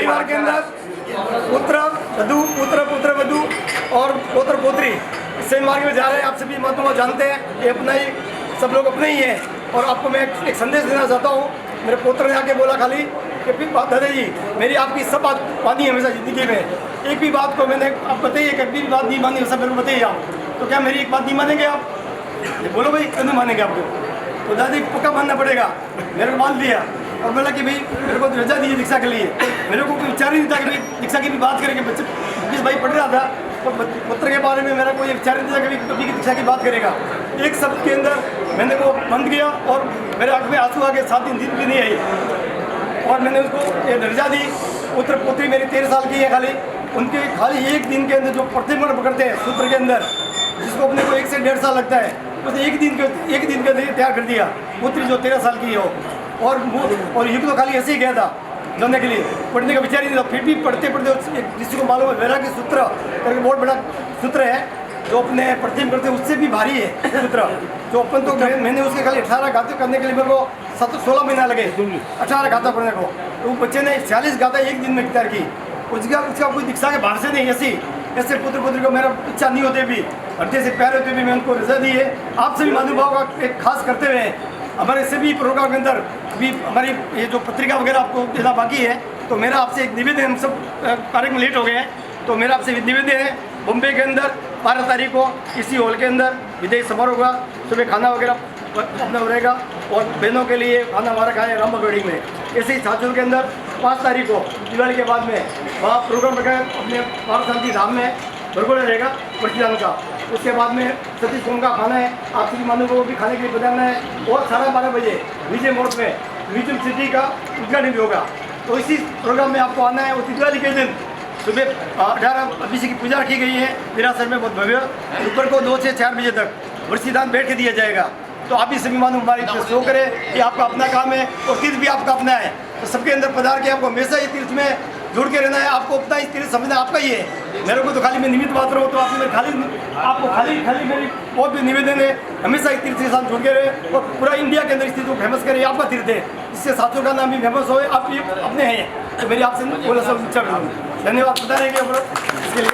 परिवार के अंदर पुत्र वधू, पुत्र वधू और पोत्र पोत्री सेम मार्ग में जा रहे हैं। आप सभी महत्व को जानते हैं, ये अपना ही, सब लोग अपने ही हैं। और आपको मैं एक संदेश देना चाहता हूँ। मेरे पुत्र ने आके बोला खाली कि दादाजी मेरी आपकी सब बात मानी हमेशा ज़िंदगी में, एक भी बात को मैंने आप बताइए, कभी भी बात नहीं मानी, सब मेरे को बताइए आप। तो क्या मेरी एक बात नहीं मानेंगे आप? बोलो भाई, क्यों नहीं मानेंगे आपको? तो दादी पक्का मानना पड़ेगा। मेरे को मान लिया और बोला कि भाई मेरे को रजा दीजिए दीक्षा के लिए। मेरे को कोई विचार ही नहीं था कि भाई दीक्षा की भी बात करेंगे। बच्चे मुकेश भाई पढ़ रहा था तो पुत्र के बारे में मेरा कोई विचार नहीं था कि कभी की दीक्षा की बात करेगा। एक शब्द के अंदर मैंने को बंद किया और मेरे आँख में आंसू आ गए। 7 दिन भी नहीं आई और मैंने उसको ये रजा दी। पुत्र पोत्री मेरी 13 साल की है। उनके खाली एक दिन के अंदर जो प्रतिमण पकड़ते हैं सूत्र के अंदर, जिसको अपने को 1 से 1.5 साल लगता है, उसे एक दिन के अंदर तैयार कर दिया। पुत्री जो 13 साल की हो और युग तो खाली ऐसे ही गया था जानने के लिए, पढ़ने का विचार ही नहीं था। फिर भी पढ़ते पढ़ते किसी को मालूम है वैराग्य सूत्र करके बहुत बड़ा सूत्र है जो अपने प्रतिम करते उससे भी भारी है सूत्र। जो अपन तो मैंने उसके खाली 18 गाते करने के लिए मेरे को 16 महीना लगे 18 गाथा पढ़ने को। तो वो बच्चे ने 40 गाथा एक दिन में तैयार की। उसका कोई दीक्षा के बाहर से नहीं, ऐसे पुत्र पुत्री को मेरा इच्छा नहीं होते भी, हृदय से प्यार होते भी मैं उनको रजा दी है। आप सभी महानुभाव का एक खास करते हुए हमारे सभी प्रोग्राम के अंदर भी हमारी ये जो पत्रिका वगैरह आपको देना बाकी है, तो मेरा आपसे एक निवेदन, हम सब कार्यक्रम लेट हो गए हैं, तो मेरा आपसे निवेदन है बॉम्बे के अंदर 12 तारीख को इसी हॉल के अंदर विदाई समारोह होगा। सुबह खाना वगैरह अपना रहेगा और बहनों के लिए खाना हमारा खाए रामबाग में। ऐसे ही छाछों के अंदर 5 तारीख को दिवाली के बाद में वहाँ प्रोग्राम रखा है अपने पार्थ शांति धाम में, भरगोड़ा रहेगा प्रतिदान का। उसके बाद में सतीश कौन का खाना है, आप सभी मानव को भी खाने के लिए बताना है। और 12:30 बजे विजय मोड़ में म्यूजियम सिटी का उद्घाटन भी होगा। तो इसी प्रोग्राम में आपको आना है। और दिवाली के दिन सुबह 18 अभिषेक की पूजा रखी गई है विरासत में बहुत भव्य। दोपहर को 2 से 4 बजे तक वर्षीदान बैठ के दिया जाएगा। तो आप भी सभी मानो हमारी शो करें कि आपका अपना काम है और तीर्थ भी आपका अपना है। तो सबके अंदर पधार के आपको हमेशा ये तीर्थ में जुड़ के रहना है। आपको अपना ही तीर्थ समझना आपका ही है। मेरे को तो खाली मैं निमित्त मात्र हूँ, तो आपको खाली मेरी बहुत भी निवेदन है, हमेशा इस तीर्थ के साथ जुड़ के रहे और पूरा इंडिया के अंदर इस तीर्थ को फेमस करें। आपका तीर्थ है, इससे साथियों का नाम भी फेमस हो, आप भी अपने हैं। तो मेरी आपसे बोला सब इच्छा करूँ। धन्यवाद बता रहे इसके लिए।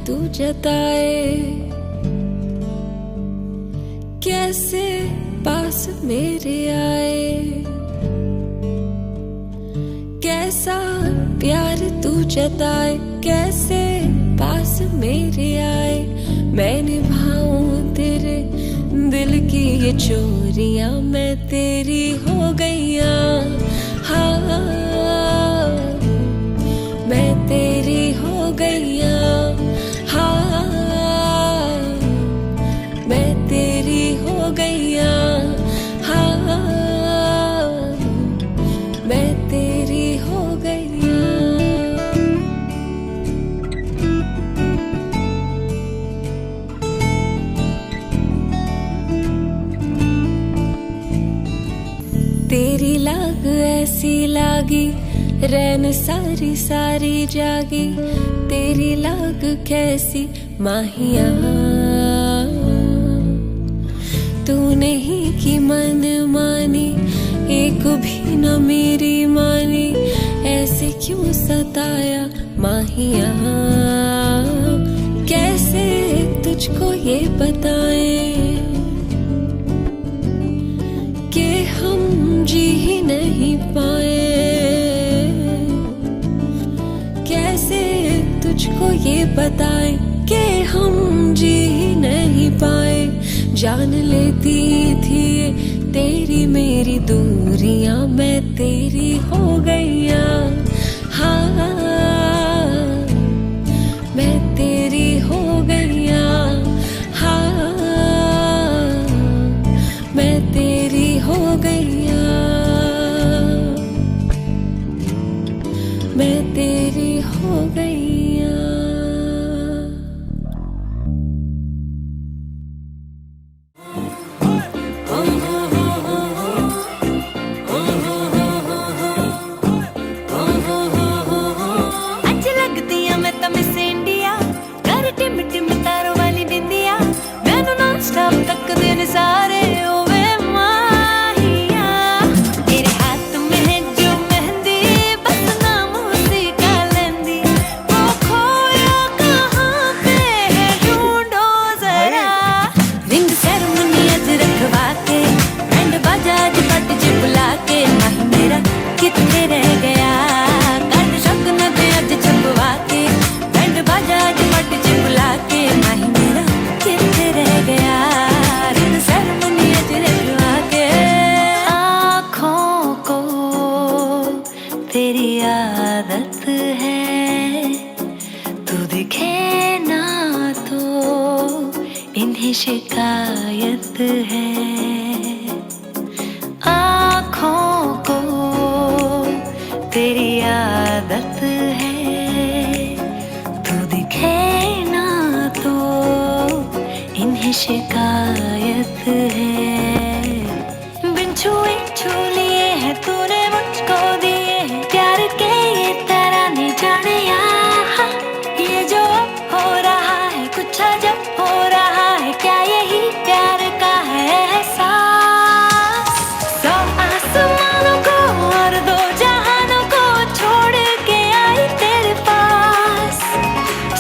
तू जताए, कैसे पास मेरे आए, कैसा प्यार तू जताए, कैसे पास मेरे आए, मैं निभाऊं तेरे दिल की ये चोरियां, मैं तेरी हो गईया, हाँ मैं तेरी हो गईया, हाँ मैं तेरी हो गईया, हाँ मैं तेरी हो गईया। तेरी लाग ऐसी लागी, रैन सारी सारी जागी, तेरी लाग कैसी माहिया, तूने ही की मन मानी, एक भी न मेरी मानी, ऐसे क्यों सताया माहिया, कैसे तुझको ये बताएं कि हम जी ही नहीं पाए, कैसे तुझको ये बताएं कि हम जी ही नहीं पाए, जान लेती थी तेरी मेरी दूरियां, मैं तेरी हो गईया, हाँ मैं तेरी हो गईया, हाँ मैं तेरी हो गईया, मैं तेरी हो गईया। सारे ओवे माहिया, तेरे हाथ में है जो मेहंदी, बस नाम उसी का लेंदी, वो खोया कहाँ पे है ढूंढो जरा, रिंग सेरेमनी अज रखवा के, बैंड बाजा अज पट च बुला के, माही मेरा कितने रह गया, काट शक न दे अज छपवा के, बैंड बाजा अज पट च बुला के, माही मेरा कितने रह गया, तेरी आदत है, तू दिखे ना तो इन्हें शिकायत है, आँखों को तेरी आदत है, तू दिखे ना तो इन्हें शिकायत है, बिन छुए छू लिए है तूने मुझको दिए हैं प्यार के ये तराने जाने यहाँ, ये जो हो रहा है कुछ अजब हो रहा है, क्या यही प्यार का है एहसास, सौ आसमानों को और दो जहानों को छोड़ के आई तेरे पास,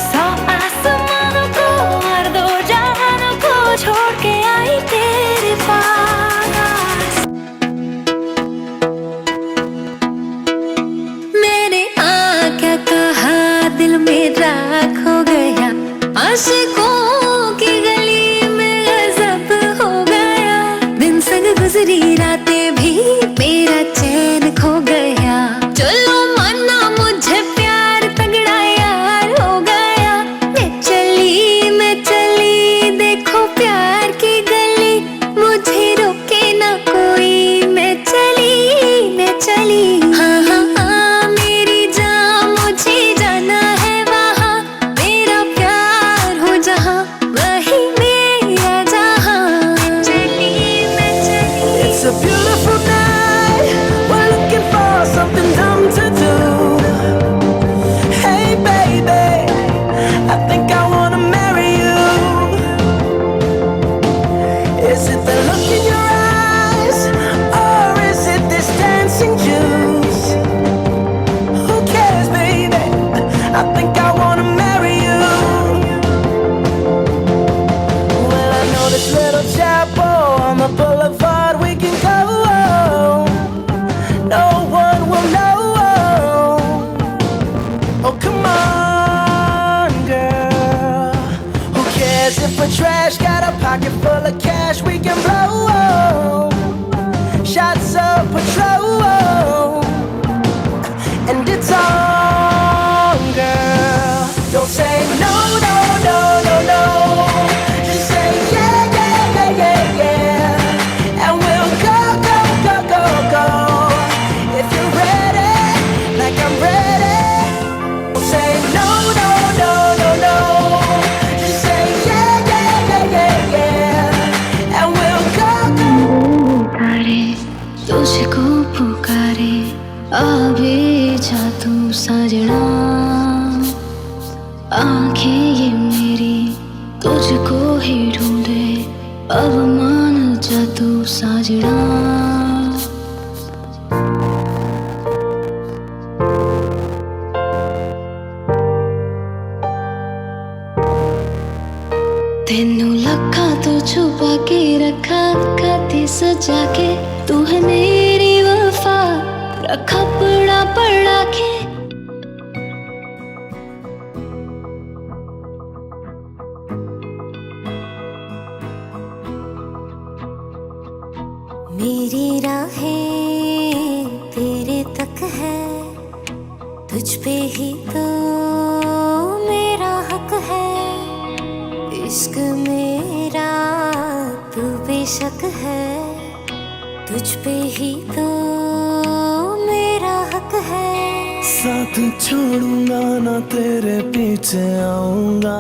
सौ आसमानों को और दो जहानों को छोड़ के आई तेरे पास। खो गया आशिकों की गली में गजब हो गया, दिन संग गुजरी रातें भी मेरा चैन खो गया, चलो माना मुझे प्यार तगड़ा यार हो गया, मैं चली देखो प्यार की गली, मुझे रोके ना कोई, मैं चली हाँ हाँ हाँ मेरी जान मुझे जाना है वहाँ, मेरा प्यार हो जहाँ वही मेरा जहाँ, मैं चली It's a beautiful night, we're looking for something dumb to do, hey baby, I think I wanna marry you, is it the look in your eyes, or is it this dancing juice, who cares baby, I think I wanna marry you. got a pocket full of cash we can blow. Shots of patrol, and it's on, girl. Don't say no, no, no, no, no. Just say yeah, yeah, yeah, yeah, yeah. And we'll go, go, go, go, go. If you're ready, like I'm ready. Don't say no, no, no, no, no. Just say yeah, yeah, yeah, yeah, yeah. And we'll go, go. तुझको पुकारे अभी जा तू सजना, आंखें ये मेरी तुझको ही ढूंढे, अब मान जा तू साजना। तेनू लखा तो छुपा के रखा, खाते सजा के तू है मेरी वफा, रखा पड़ा पड़ा के। मेरी राहें तेरे तक है, तुझ पे ही तो मेरा हक है। इश्क मेरा तू बेशक है, तुझ पे ही तो मेरा हक है। साथ छोड़ूंगा ना तेरे पीछे आऊंगा,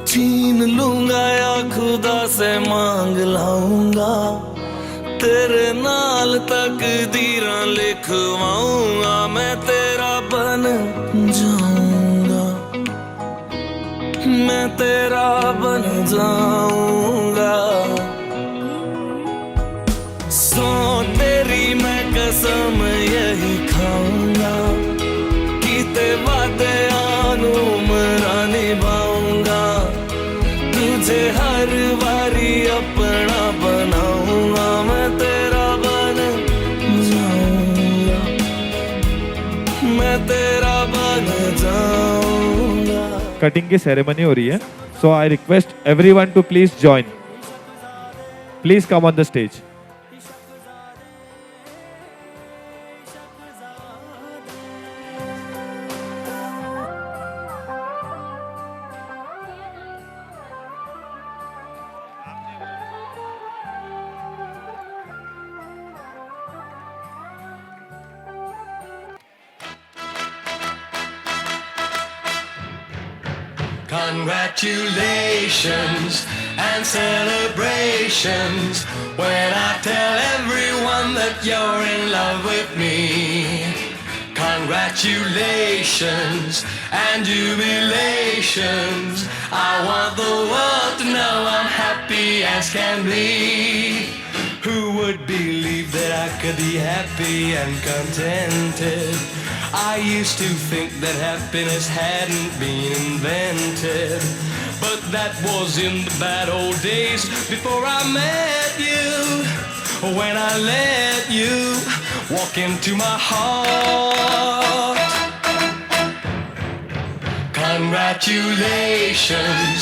छीन लूंगा या खुदा से मांग लाऊंगा, तेरे नाल तकदीरां लिखवाऊंगा, मैं तेरा बन जाऊंगा, मैं तेरा बन जाऊंगा। सो तेरी मैं कसम यही खाऊंगा, कीते वादे आनुमरा निभाऊंगा, तुझे हर बारी अपना बनाऊंगा, मैं तेरा बन जाऊंगा, मैं तेरा बन जाऊंगा। कटिंग की सेरेमनी हो रही है, so I request everyone to please join, please come on the stage. Congratulations and celebrations when I tell everyone that you're in love with me. Congratulations and jubilations, I want the world to know I'm happy as can be. Who would believe that I could be happy and contented? I used to think that happiness hadn't been invented, but that was in the bad old days before I met you. When I let you walk into my heart. Congratulations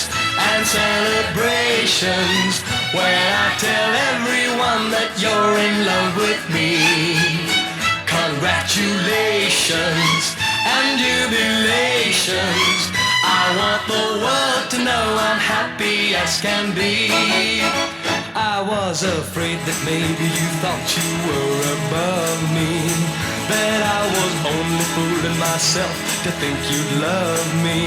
and celebrations when I tell everyone that you're in love with me. Congratulations and jubilations, I want the world to know I'm happy as can be. I was afraid that maybe you thought you were above me, that I was only fooling myself to think you'd love me.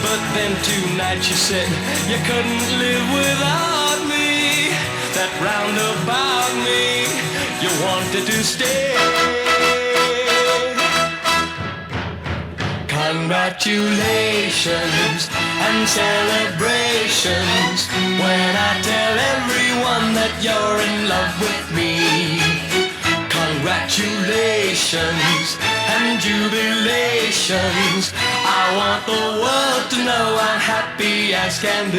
But then tonight you said you couldn't live without me, that round about me you wanted to stay. Congratulations and celebrations when I tell everyone that you're in love with me. Congratulations and jubilations, I want the world to know I'm happy as can be.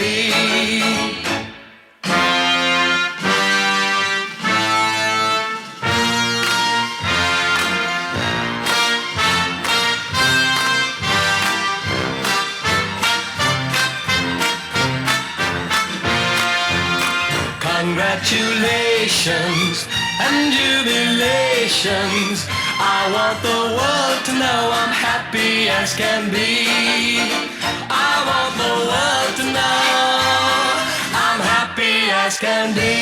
congratulations and jubilations. I want the world to know I'm happy as can be. I want the world to know I'm happy as can be.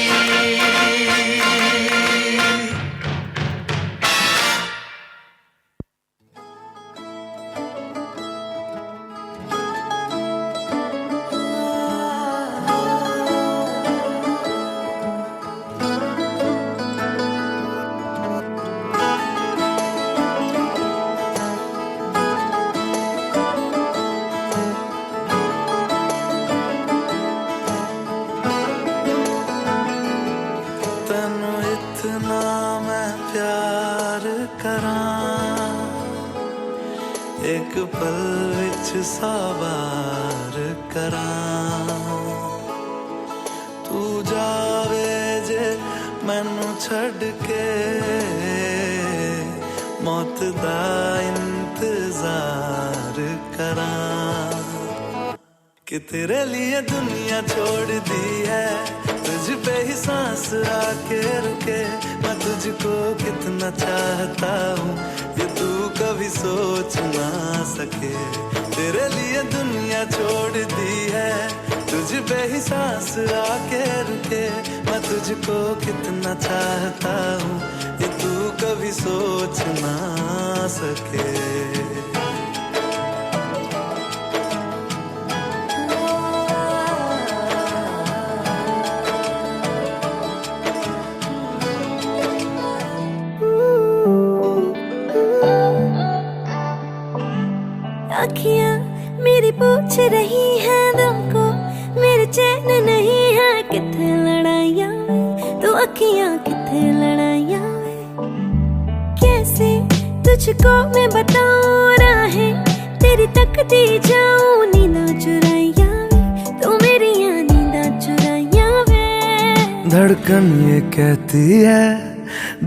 एक पल विच साबार करां तू जावे जे मैनू छड़ के मौत दा इंतजार करां कि तेरे लिए दुनिया छोड़ दी है तुझ पे ही सांस आके रुके मैं तुझको कितना चाहता हूँ ये तू कभी सोच ना सके तेरे लिए दुनिया छोड़ दी है तुझ पे ही सांस आके रुके मैं तुझको कितना चाहता हूँ ये तू कभी सोच ना सके अखियाँ मेरी पूछ रही हैं दिल को मेरे चैन नहीं है किथे लड़ाइयाँ तो अखियाँ किथे लड़ाइयाँ कैसे तुझको मैं बताऊँ राहें तेरी तकती जाऊँ नींदा चुराइयाँ तो मेरी नींदा चुराइयाँ धड़कन ये कहती है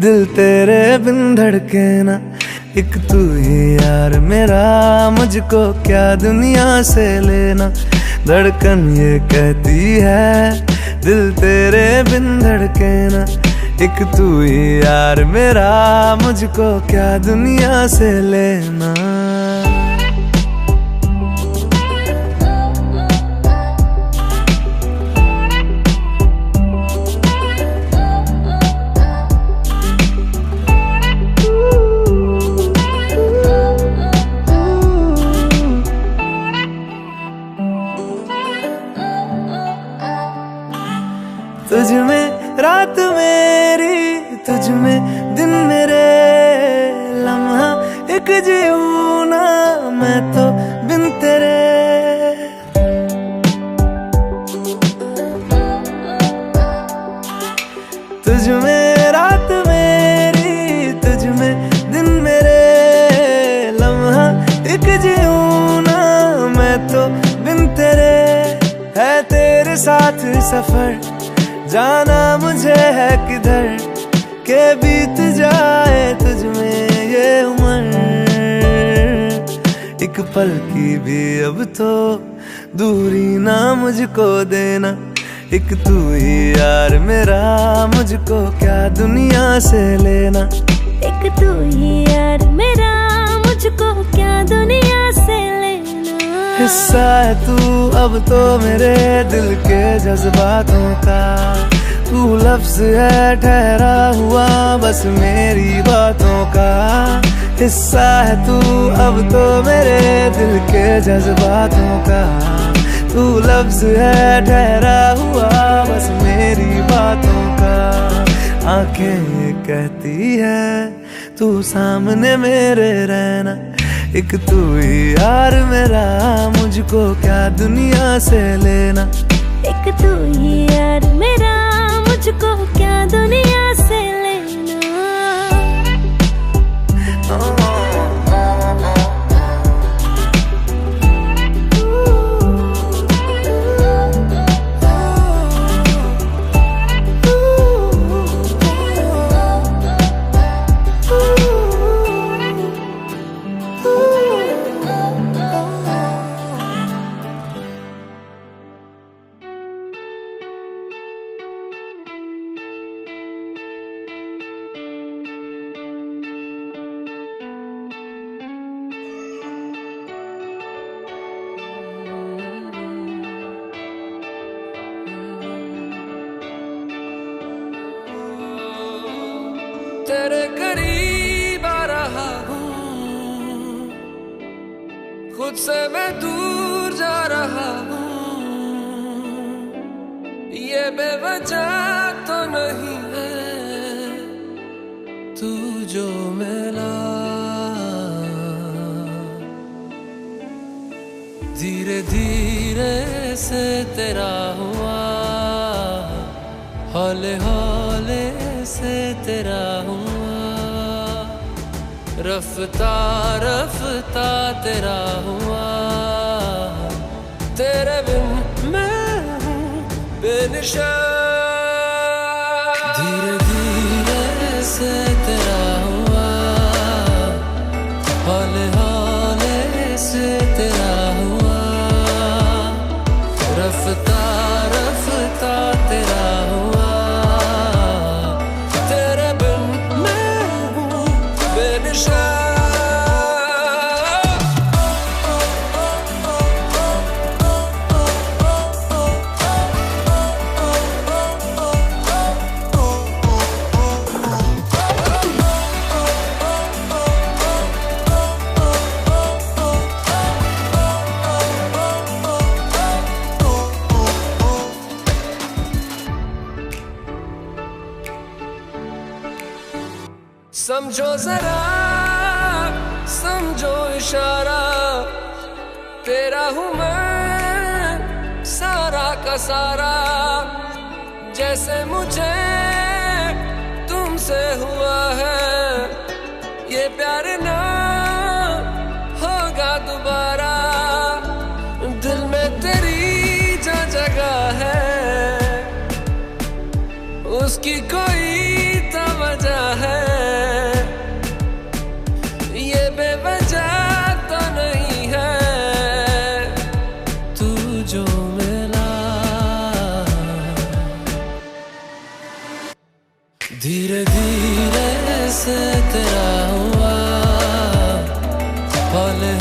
दिल तेरे बिन धड़के ना एक तू ही यार मेरा मुझको क्या दुनिया से लेना धड़कन ये कहती है दिल तेरे बिन धड़के ना एक तू ही यार मेरा मुझको क्या दुनिया से लेना तुझ में रात मेरी तुझ में दिन मेरे लम्हा एक जीऊँ ना मैं तो बिन तेरे तुझ में रात मेरी तुझ में दिन मेरे लम्हा एक जीऊँ ना मैं तो बिन तेरे है तेरे साथ सफर जाना मुझे है किधर के बीत जाए तुझ में ये उम्र एक पल की भी अब तो दूरी ना मुझको देना एक तू ही यार मेरा मुझको क्या दुनिया से लेना एक तू ही यार मेरा मुझको क्या दुनिया से लेना हिस्सा है तू अब तो मेरे दिल के जज्बातों का तू लफ्ज है ठहरा हुआ बस मेरी बातों का हिस्सा है तू अब तो मेरे दिल के जज्बातों का तू लफ्ज है ठहरा हुआ बस मेरी बातों का आंखें ये कहती है तू सामने मेरे रहना एक तू ही यार मेरा मुझको क्या दुनिया से लेना एक तू ही यार मेरा मुझको क्या दुनिया से लेना तेरे करीब आ रहा हूँ, खुद से मैं दूर जा रहा हूँ, ये बेवजह तो नहीं है तू जो मिला। धीरे धीरे से तेरा हुआ, हौले हौले से तेरा हुआ, रफ्ता रफ्ता तेरा हुआ, तेरे बिन मैं हूँ बेनिशान। धीरे धीरे से तेरा हुआ, हौले हौले से तेरा हुआ, रफ्ता रफ्ता तेरा हुआ, तेरे बिन मैं हूँ बेनिशान। समझो जरा, समझो इशारा, तेरा हूँ मैं सारा का सारा। जैसे मुझे तुमसे हुआ है, ये प्यार ना होगा दोबारा। दिल में तेरी जो जगह है, उसकी कोई तो वजह है, ये बेवजह तो नहीं है तू जो मिला। धीरे धीरे से तेरा हुआ, हौले